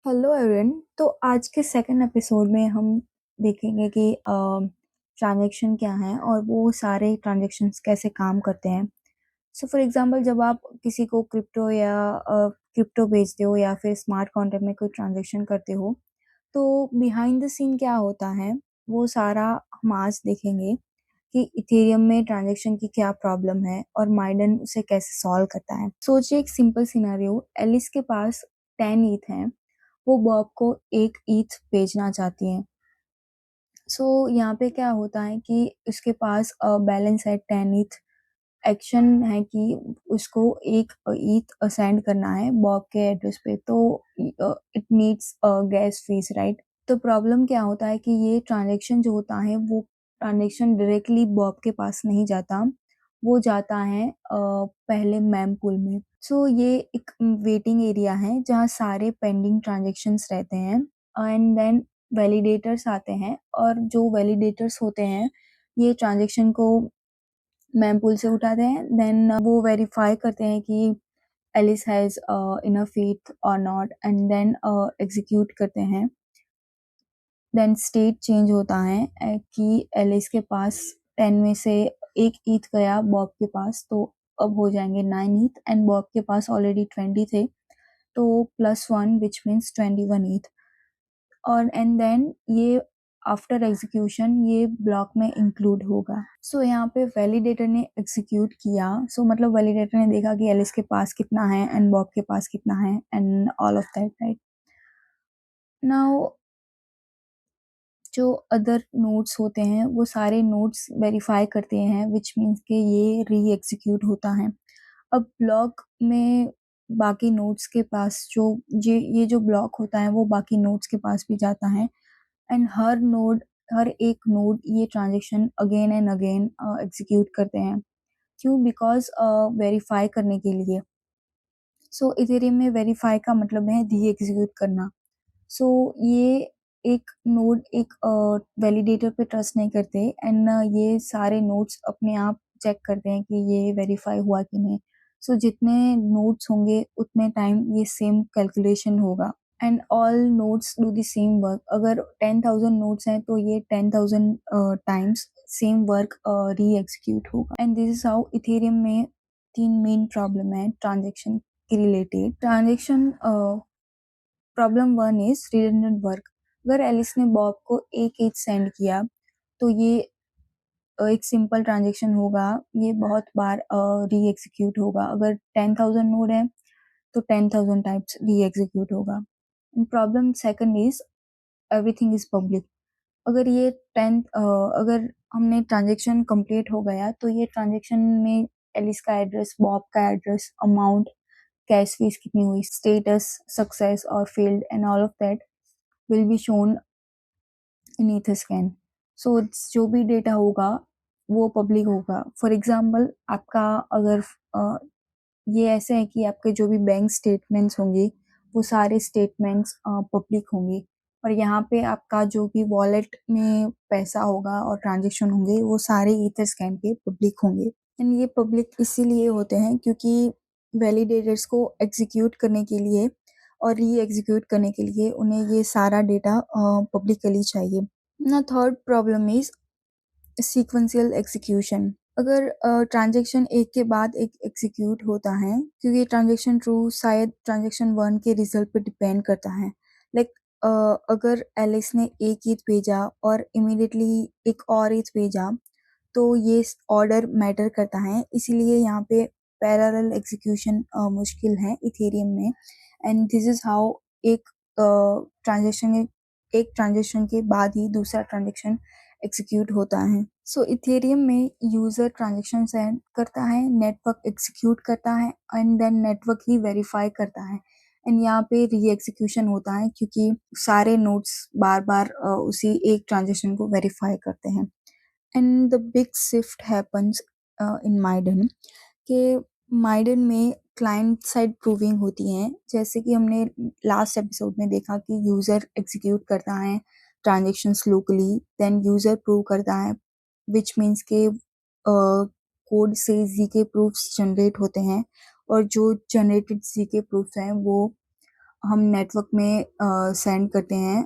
Hello everyone. तो आज के सेकंड एपिसोड में हम देखेंगे कि ट्रांजैक्शन क्या है और वो सारे ट्रांजैक्शंस कैसे काम करते हैं। सो फॉर एग्जांपल जब आप किसी को क्रिप्टो भेजते हो या फिर स्मार्ट कॉन्ट्रैक्ट में कोई ट्रांजैक्शन करते हो, तो बिहाइंड द सीन क्या होता है वो सारा हम आज देखेंगे कि इथेरियम में ट्रांजैक्शन की क्या प्रॉब्लम है और माइडन उसे कैसे सॉल्व करता है। सोचिए एक सिंपल सिनेरियो, एलिस के पास 10 ईथ हैं, वो बॉब को एक ईथ भेजना चाहती हैं। सो यहाँ पे क्या होता है कि उसके पास बैलेंस है 10 ईथ। एक्शन है कि उसको एक ईथ सेंड करना है बॉब के एड्रेस पे, तो it needs gas fees, right. तो प्रॉब्लम क्या होता है कि ये ट्रांजैक्शन जो होता है वो ट्रांजैक्शन डायरेक्टली बॉब के पास नहीं जाता, वो जाता है पहले मैम पूल में। सो ये एक वेटिंग एरिया है जहाँ सारे पेंडिंग ट्रांजैक्शंस रहते हैं एंड देन वैलिडेटर्स आते हैं, और जो वैलिडेटर्स होते हैं ये ट्रांजैक्शन को मैम पूल से उठाते हैं। देन वो वेरीफाई करते हैं कि एलिस हैज इनफ फेथ और नॉट, एंड देन एग्जीक्यूट करते हैं। देन स्टेट चेंज होता है कि एलिस के पास 10 में से एक ईथ गया बॉब के पास, तो अब हो जाएंगे 9 ईथ, एंड बॉब के पास ऑलरेडी 20 थे, तो +1 विच मीन्स 21 ईथ। और एंड देन ये आफ्टर एग्जीक्यूशन ये ब्लॉक में इंक्लूड होगा। सो यहाँ पे वैलिडेटर ने एग्जीक्यूट किया, मतलब वैलिडेटर ने देखा कि एलिस के पास कितना है एंड बॉब के पास कितना है and all of that, right. Now जो अदर नोड्स होते हैं वो सारे नोड्स वेरीफाई करते हैं, विच मीन्स कि ये री एग्जीक्यूट होता है। अब ब्लॉक में बाकी नोड्स के पास जो ये जो ब्लॉक होता है वो बाकी नोड्स के पास भी जाता है, एंड हर एक नोड ये transaction again and again execute करते हैं। क्यों? बिकॉज वेरीफाई करने के लिए। सो इथेरियम में वेरीफाई का मतलब है री एग्जीक्यूट करना। सो ये एक नोड एक वैलिडेटर पे ट्रस्ट नहीं करते, एंड ये सारे नोड्स अपने आप चेक करते हैं कि ये वेरीफाई हुआ कि नहीं। सो जितने नोड्स होंगे उतने टाइम ये सेम कैलकुलेशन होगा, and all nodes do the same work. अगर 10,000 नोड्स हैं तो ये 10,000 टाइम्स सेम वर्क री एग्जीक्यूट होगा। And this is how Ethereum में 3 मेन प्रॉब्लम है ट्रांजेक्शन के related. Transaction problem 1 is redundant work. अगर एलिस ने बॉब को एक एज सेंड किया तो ये एक सिंपल ट्रांजेक्शन होगा, ये बहुत बार री एग्जीक्यूट होगा। अगर 10,000 नोड है तो 10,000 टाइम्स री एग्जीक्यूट होगा। Problem second is everything is public. अगर ये 10 अगर हमने ट्रांजेक्शन कंप्लीट हो गया तो ये ट्रांजेक्शन में एलिस का एड्रेस, बॉब का एड्रेस, अमाउंट, कैश फीस कितनी हुई, स्टेटस, सक्सेस और failed and all of that will be shown in Etherscan. So जो भी डेटा होगा वो पब्लिक होगा। फॉर एग्जाम्पल आपका अगर ये ऐसे है कि आपके जो भी बैंक स्टेटमेंट्स होंगे वो सारे स्टेटमेंट्स पब्लिक होंगे, और यहाँ पे आपका जो भी वॉलेट में पैसा होगा और ट्रांजेक्शन होंगे वो सारे ईथर स्कैन पे पब्लिक होंगे। एंड ये पब्लिक इसीलिए होते हैं क्योंकि वैलिडेटर्स को एग्जीक्यूट करने के लिए और री एग्जीक्यूट करने के लिए उन्हें ये सारा डेटा पब्लिकली चाहिए ना। Third problem is sequential execution. अगर ट्रांजेक्शन एक के बाद एक एग्जीक्यूट होता है, क्योंकि ट्रांजेक्शन ट्रू शायद ट्रांजेक्शन 1 के रिजल्ट पे डिपेंड करता है। लाइक अगर एलिस ने एक ईथ भेजा और इमीडिएटली एक और ईथ भेजा तो ये ऑर्डर मैटर करता है, इसीलिए यहाँ पे पैरेलल एग्जीक्यूशन मुश्किल है इथेरियम में। एंड दिस इज हाउ एक ट्रांजेक्शन एक ट्रांजेक्शन के बाद ही दूसरा ट्रांजेक्शन एग्जीक्यूट होता है। सो इथेरियम में यूजर ट्रांजेक्शन सेंड करता है, नेटवर्क एग्जीक्यूट करता है, एंड देन नेटवर्क ही वेरीफाई करता है। एंड यहाँ पे री एग्जीक्यूशन होता है क्योंकि सारे नोड्स बार बार उसी एक ट्रांजेक्शन को वेरीफाई करते हैं। And the big shift happens in maiden के माइडन में क्लाइंट साइड प्रूविंग होती है, जैसे कि हमने लास्ट एपिसोड में देखा कि यूजर एग्जीक्यूट करता है transactions locally, then user prove करता है, विच मीन्स के कोड से जीके प्रूफ्स जनरेट होते हैं, और जो जनरेटेड जीके प्रूफ्स हैं वो हम नेटवर्क में सेंड करते हैं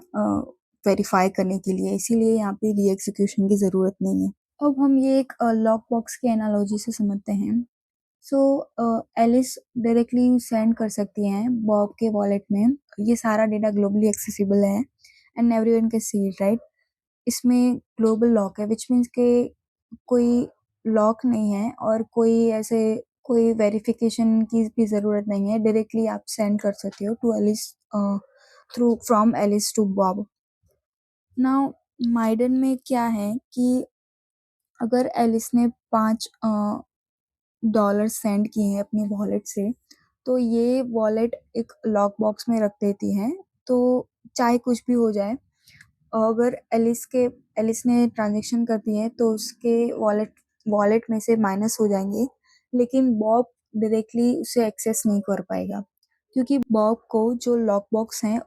वेरीफाई करने के लिए, इसीलिए यहाँ पे री-एग्जीक्यूशन की ज़रूरत नहीं है। अब हम ये एक लॉक बॉक्स की एनालॉजी से समझते हैं। सो एलिस डायरेक्टली सेंड कर सकती हैं बॉब के वॉलेट में। ये सारा डेटा ग्लोबली एक्सेसिबल है and everyone can see it, right? इसमें ग्लोबल लॉक है, व्हिच मीन्स के कोई लॉक नहीं है और कोई वेरिफिकेशन की भी ज़रूरत नहीं है। डायरेक्टली आप सेंड कर सकते हो to Alice through from Alice to Bob. Now Miden में क्या है कि अगर एलिस ने 5 डॉलर सेंड किए हैं अपनी वॉलेट से, तो ये वॉलेट एक लॉक बॉक्स में रख देती है। तो चाहे कुछ भी हो जाए, अगर एलिस ने ट्रांजेक्शन कर दी है तो उसके वॉलेट वॉलेट में से माइनस हो जाएंगे, लेकिन बॉब डायरेक्टली उसे एक्सेस नहीं कर पाएगा, क्योंकि बॉब को जो लॉक बॉक्स है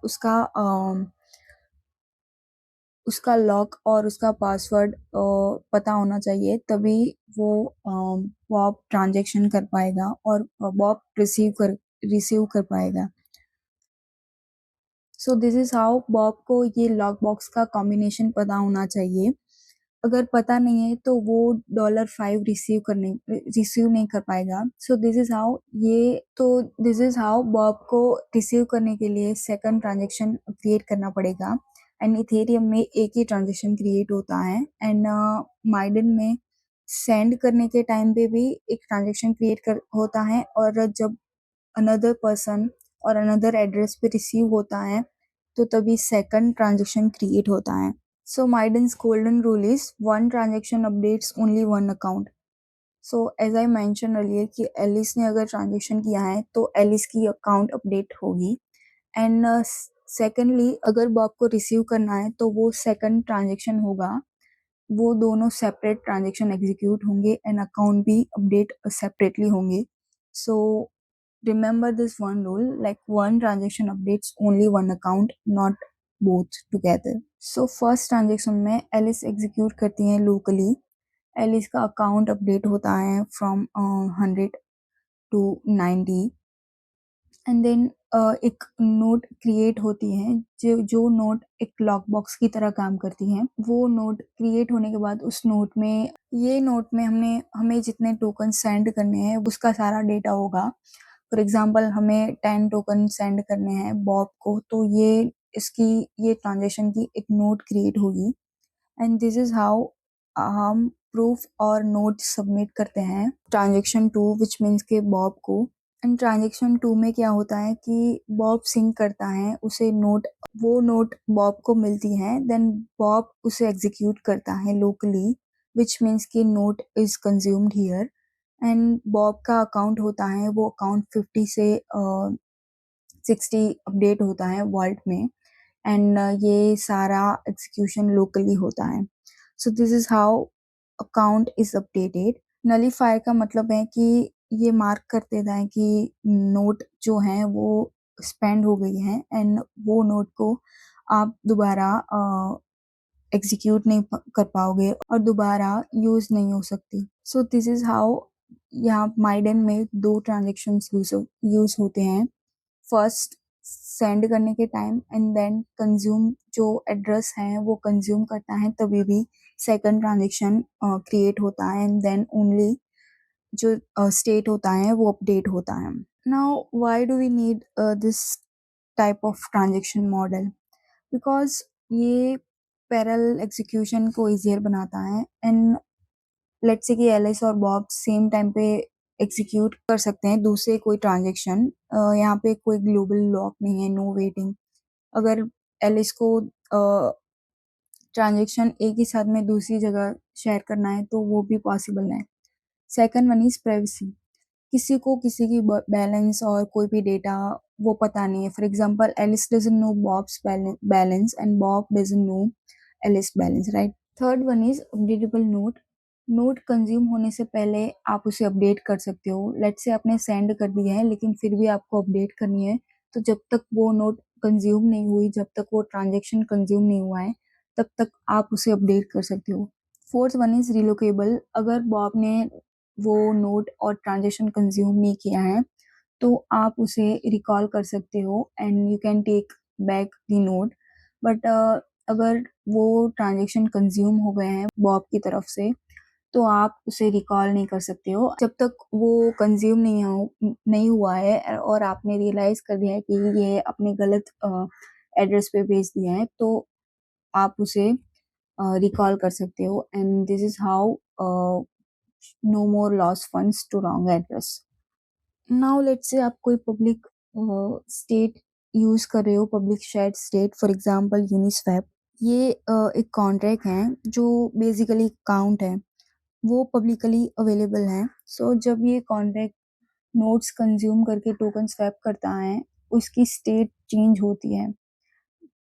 उसका लॉक और उसका पासवर्ड पता होना चाहिए, तभी वो बॉब ट्रांजेक्शन कर पाएगा और बॉब रिसीव कर पाएगा। So this is how Bob को ये लॉक बॉक्स का कॉम्बिनेशन पता होना चाहिए। अगर पता नहीं है तो वो $5 रिसीव नहीं कर पाएगा। So this is how Bob को रिसीव करने के लिए सेकंड ट्रांजेक्शन क्रिएट करना पड़ेगा। एंड इथेरियम में एक ही ट्रांजेक्शन क्रिएट होता है एंड माइडन में सेंड करने के टाइम पे भी एक ट्रांजेक्शन होता है, और जब अनदर पर्सन और अनदर एड्रेस पे रिसीव होता है तो तभी सेकंड ट्रांजेक्शन क्रिएट होता है। So Maiden's golden rule is one transaction updates only one account. So as I mentioned earlier कि एलिस ने अगर ट्रांजेक्शन किया है तो एलिस की अकाउंट अपडेट होगी। एंड सेकेंडली अगर बॉब को रिसीव करना है तो वो सेकंड ट्रांजेक्शन होगा, वो दोनों सेपरेट ट्रांजेक्शन एग्जीक्यूट होंगे एंड अकाउंट भी अपडेट सेपरेटली होंगे। सो remember this one rule, like one transaction updates only one account, not both together. So first transaction में एलिस एग्जीक्यूट करती हैं लोकली। एलिस का अकाउंट अपडेट होता है फ्रॉम 100 टू 90 एंड देन एक note create होती है, जो नोट एक लॉक बॉक्स की तरह काम करती है। वो नोट क्रिएट होने के बाद उस नोट में हमें जितने टोकन सेंड करने हैं उसका सारा डेटा होगा। फॉर एग्जाम्पल हमें 10 टोकन सेंड करने हैं बॉब को, तो ये ट्रांजेक्शन की एक नोट क्रिएट होगी एंड दिस इज हाउ हम प्रूफ और नोट सबमिट करते हैं ट्रांजेक्शन 2 विच मीन्स के बॉब को। एंड ट्रांजेक्शन 2 में क्या होता है कि बॉब सिंक करता है उसे वो नोट बॉब को मिलती है, देन बॉब उसे एग्जीक्यूट करता है लोकली, विच मीन्स की note is consumed here. And Bob का अकाउंट होता है, वो अकाउंट 50 से 60 अपडेट होता है वॉल्ट में एंड ये सारा एग्जीक्यूशन लोकली होता है। So this is how account is updated. Nullifier का मतलब है कि ये मार्क कर देता है कि नोट जो है वो स्पेंड हो गई है एंड वो नोट को आप दोबारा एग्जीक्यूट नहीं कर पाओगे और दोबारा यूज नहीं हो सकती। सो दिस इज हाउ यहाँ माइडन में दो ट्रांजेक्शन यूज होते हैं। फर्स्ट सेंड करने के टाइम एंड देन कंज्यूम, जो एड्रेस है वो कंज्यूम करता है तभी भी सेकंड ट्रांजेक्शन क्रिएट होता है एंड देन ओनली जो स्टेट होता है वो अपडेट होता है। Now why do we need this type of transaction model? Because ये पैरेलल एग्जीक्यूशन को इजियर बनाता है एंड लेट्स से कि एलिस और बॉब सेम टाइम पे एग्जीक्यूट कर सकते हैं दूसरे कोई ट्रांजेक्शन। यहाँ पे कोई ग्लोबल लॉक नहीं है, नो वेटिंग। अगर एलिस को ट्रांजेक्शन एक ही साथ में दूसरी जगह शेयर करना है तो वो भी पॉसिबल है। Second one is privacy. किसी को किसी की बैलेंस और कोई भी डेटा वो पता नहीं है। For example Alice doesn't know Bob's balance and Bob doesn't know Alice balance, right? Third one is updatable note. Note consume होने से पहले आप उसे अपडेट कर सकते हो। लेट्स से आपने सेंड कर दिया है लेकिन फिर भी आपको अपडेट करनी है, तो जब तक वो नोट कंज्यूम नहीं हुई, जब तक वो ट्रांजेक्शन कंज्यूम नहीं हुआ है, तब तक आप उसे अपडेट कर सकते हो। Fourth one is relocatable. अगर बॉब ने वो नोट और ट्रांजेक्शन कंज्यूम नहीं किया है तो आप उसे रिकॉल कर सकते हो and you can take back the note. But अगर वो ट्रांज़ैक्शन कंज़्यूम हो गए हैं बॉब की तरफ से, तो आप उसे रिकॉल नहीं कर सकते हो जब तक वो कंज़्यूम नहीं हुआ है और आपने रियलाइज़ कर लिया है कि ये आपने गलत एड्रेस पे भेज दिया है, तो आप उसे रिकॉल कर सकते हो and this is how no more lost funds to wrong address. Now let's say आप कोई पब्लिक स्टेट यूज़ कर रहे हो, public shared state for example Uniswap. ये एक कॉन्ट्रैक्ट है जो बेसिकली अकाउंट है, वो पब्लिकली अवेलेबल है। सो जब ये कॉन्ट्रैक्ट नोट्स कंज़्यूम करके टोकन स्वैप करता है, उसकी स्टेट चेंज होती है।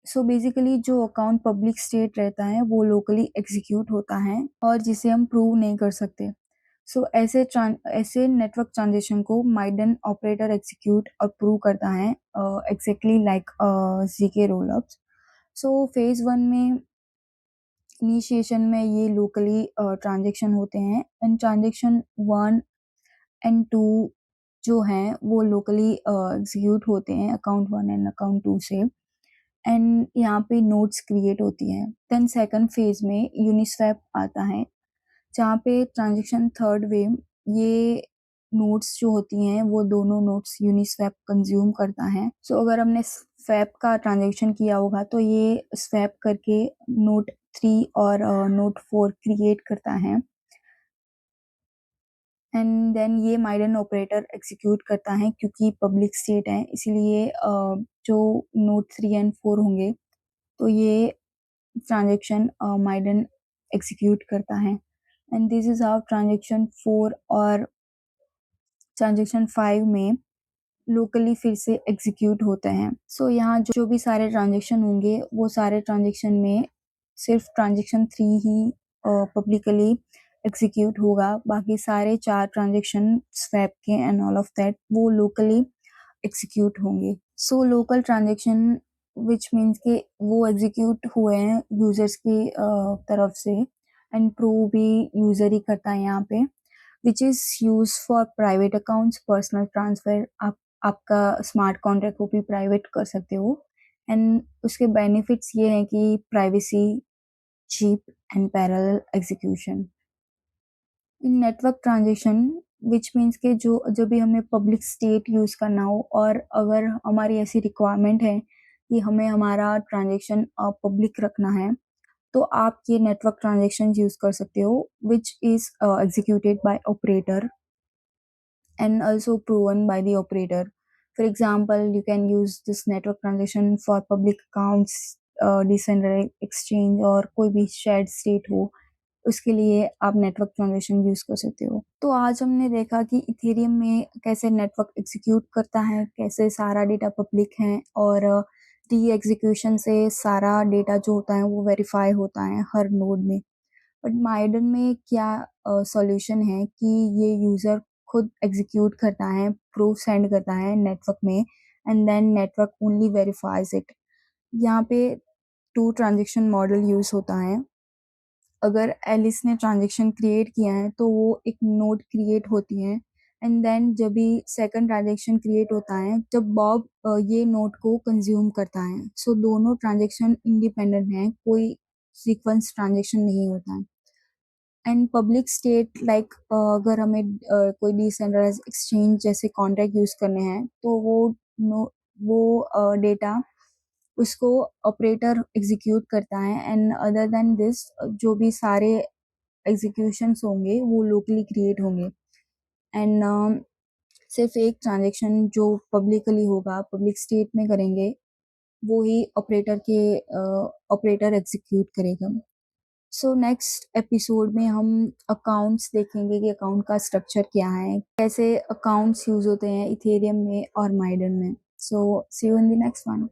सो बेसिकली जो अकाउंट पब्लिक स्टेट रहता है, वो लोकली एग्ज़ीक्यूट होता है और जिसे हम प्रूव नहीं कर सकते। सो ऐसे नेटवर्क ट्रांज़ैक्शन को माइडन ऑपरेटर एग्ज़ीक्यूट और प्रूव करता है exactly like ZK rollups. So phase 1 में इनिशिएशन में ये लोकली ट्रांज़ैक्शन होते हैं एंड ट्रांज़ैक्शन 1 एंड 2 जो हैं वो लोकली एग्ज़ीक्यूट होते हैं अकाउंट 1 एंड अकाउंट 2 से एंड यहाँ पे नोट्स क्रिएट होती हैं। देन सेकंड फेज़ में यूनिस्वैप आता है, जहाँ पे ट्रांज़ैक्शन थर्ड वे ये नोट्स जो होती हैं वो दोनों नोट्स यूनिस्वैप कंज़्यूम करता है। सो अगर हमने स्वैप का ट्रांज़ैक्शन किया होगा तो ये स्वैप करके नोट 3 और नोट 4 क्रिएट करता है एंड देन ये माइडन ऑपरेटर एग्ज़ीक्यूट करता है क्योंकि पब्लिक स्टेट है इसीलिए जो नोट 3 एंड 4 होंगे तो ये ट्रांज़ैक्शन माइडन एग्ज़ीक्यूट करता है and this is how transaction 4 और ट्रांज़ैक्शन 5 में लोकली फिर से एग्ज़ीक्यूट होते हैं। सो यहाँ जो भी सारे ट्रांज़ैक्शन होंगे, वो सारे ट्रांज़ैक्शन में सिर्फ़ ट्रांज़ैक्शन 3 ही पब्लिकली एग्ज़ीक्यूट होगा, बाकी सारे 4 ट्रांज़ैक्शन स्वैप के एंड ऑल ऑफ दैट वो लोकली एग्ज़ीक्यूट होंगे। So local transaction which means कि वो एग्ज़ीक्यूट हुए हैं यूज़र्स की तरफ से एंड प्रूव भी यूज़र ही करता है यहाँ पे, which is used for private accounts, personal transfer आप आपका स्मार्ट कॉन्ट्रैक्ट को भी प्राइवेट कर सकते हो एंड उसके बेनिफिट्स ये हैं कि privacy, cheap and parallel execution. In network transaction which means के जो जब भी हमें पब्लिक स्टेट यूज़ करना हो और अगर हमारी ऐसी रिक्वायरमेंट है कि हमें हमारा ट्रांजेक्शन पब्लिक रखना है, तो आप ये नेटवर्क ट्रांजेक्शन यूज़ कर सकते हो which is executed by operator and also proven by the operator. For example, you can use this network transaction for public accounts, decentralized exchange और कोई भी shared state हो, उसके लिए आप नेटवर्क ट्रांजेक्शन यूज़ कर सकते हो। तो आज हमने देखा कि इथेरियम में कैसे नेटवर्क एग्जीक्यूट करता है, कैसे सारा डेटा पब्लिक है और डी एग्जीक्यूशन से सारा डेटा जो होता है वो वेरीफाई होता है हर नोड में। बट माइडन में क्या सॉल्यूशन है कि ये यूज़र खुद एग्जीक्यूट करता है, प्रूफ सेंड करता है नेटवर्क में and then network only verifies it. यहाँ पे 2 ट्रांज़ैक्शन मॉडल यूज़ होता है। अगर एलिस ने ट्रांज़ैक्शन क्रिएट किया है तो वो एक नोड क्रिएट होती है एंड देन जब भी सेकंड ट्रांज़ैक्शन क्रिएट होता है, जब बॉब ये नोड को कंज़्यूम करता है। सो दोनों ट्रांज़ैक्शन इंडिपेंडेंट हैं, कोई सीक्वेंस ट्रांज़ैक्शन नहीं होता है। एंड पब्लिक स्टेट लाइक अगर हमें कोई डिसेंट्रलाइज्ड एक्सचेंज जैसे कॉन्ट्रैक्ट यूज़ करने हैं तो नो वो डेटा उसको ऑपरेटर एग्जीक्यूट करता है एंड अदर देन दिस जो भी सारे एग्जीक्यूशंस होंगे वो लोकली क्रिएट होंगे एंड सिर्फ एक ट्रांजैक्शन जो पब्लिकली होगा पब्लिक स्टेट में करेंगे वो ही ऑपरेटर एग्जीक्यूट करेगा। सो नेक्स्ट एपिसोड में हम अकाउंट्स देखेंगे कि अकाउंट का स्ट्रक्चर क्या है, कैसे अकाउंट्स यूज होते हैं इथेरियम में और माइडन में। So see you in the next one.